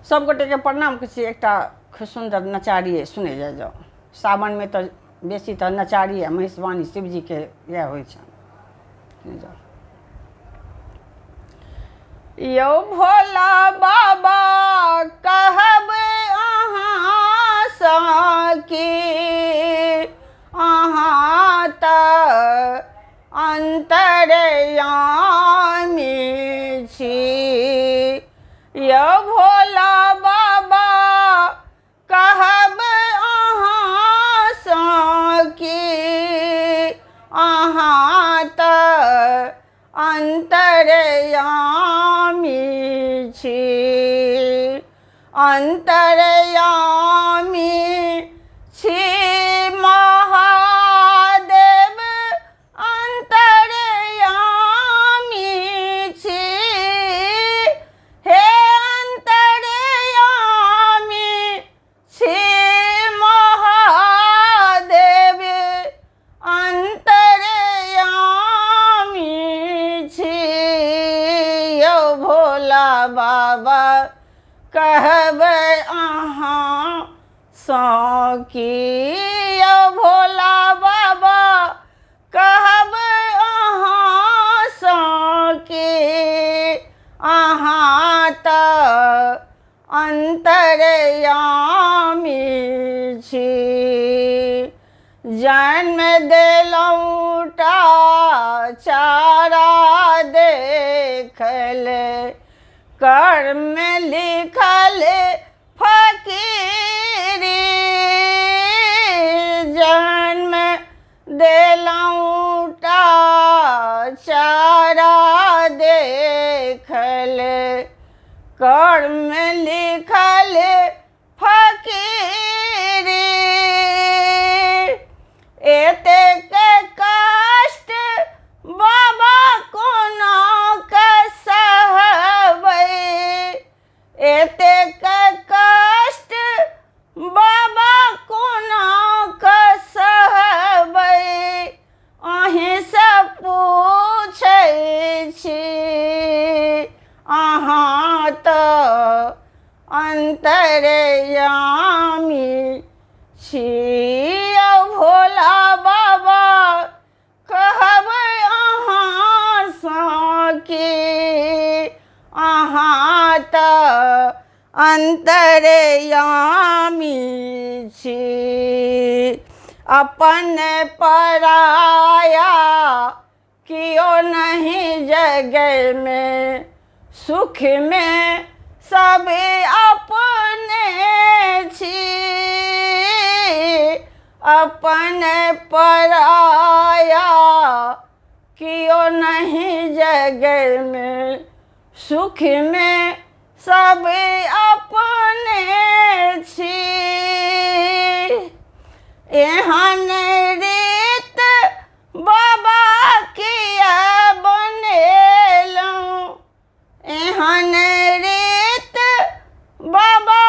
सब गोटे के प्रणाम कर एक खूब सुंदर नचारिए सुने जाओ। सावन में तो बेसी तो नचारिए महिषवाणी शिव जी के यह हो जाओ। यो भोला बाबा कहब अहाँ सकी अहाँ त अंतरयामी छी। यो भोला बाबा कहब अहाँ सकी अहाँ त अंतरयामी छी। अंतरयामी छी महादेव अंतरयामी छी। हे अंतरयामी छी महादेव अंतरयामी छी। यो भोला बाबा कहब अहाँ सकी यो भोला बाबा कहब अहाँ सकी अहाँ त अंतरयामी छी। जन्म देलौं टा चारा देखल कर्म लिखल फकीरी। जन्म देलौं टा चारा देखल कर्म लिखल फकीरी। एतेक कष्ट बाबा कोना सहबै। एतेक कष्ट बाबा कोना सहबै अहीं से पूछै छी अहाँ त अंतरयामी छी। ओ भोला बाबा कहब अहाँ सकी अहाँ त अंतरयामी छी। अपन पराया कियो नहीं जग में सुख में सब अपने छी। अपन पराया कियो नहीं जग में सुख में सब अपने छी। एहन रीत बाबा किया बनेलौं एहन रीत बाबा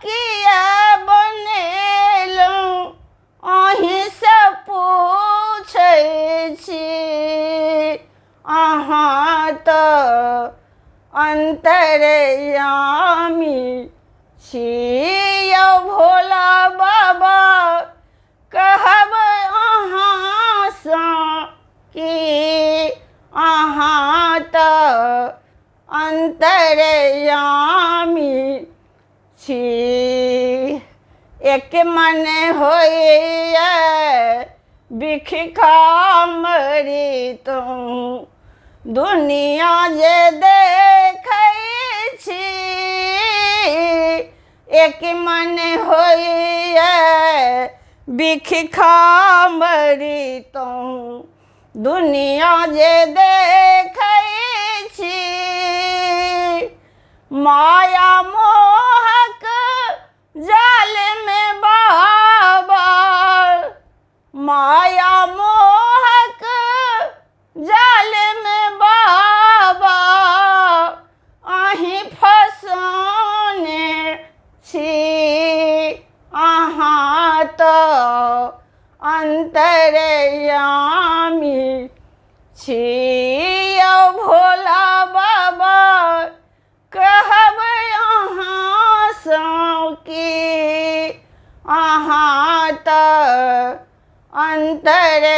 किया बनेलौं अहीं से पूछै छी अहाँ त अंतरयामी छी। यो भोला बाबा कहब अहाँ सकी अहाँ त अंतरयामी छी। एक मन होइए बिखा मरी तुम दुनिया जे देखै छी। एक मन होइए बिखा मरी तुम दुनिया जे देखै छी। माया मोहक जाल में बाबा माया मोहक जाल में बाबा अहीं फसाने छी अहाँ त अंतरयामी छी। यो भोला बाबा कहब अहाँ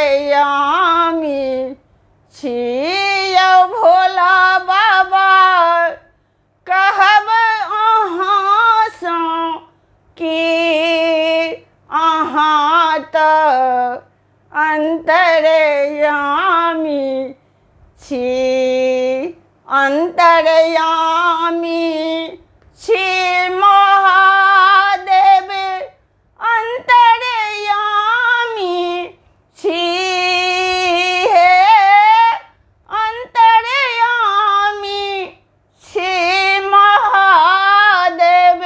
अंतर्यामी छी यौ भोला बाबा कहब अहाँसँ कि अहाँ तऽ अंतर्यामी छी अंतर्यामी छी महादेव अंतर्यामी छी हे अंतर्यामी छी महादेव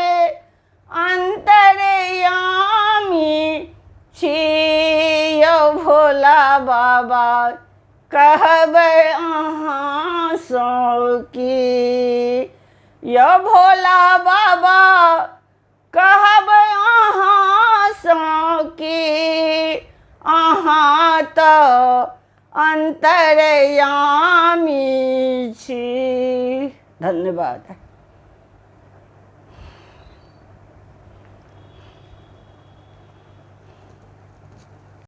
अंतर्यामी छी यौ भोला बाबा कहब अहाँसँ कि यौ भोला बाबा कहब अहाँसँ कि अहाँ तऽ अंतर्यामी छी। धन्यवाद।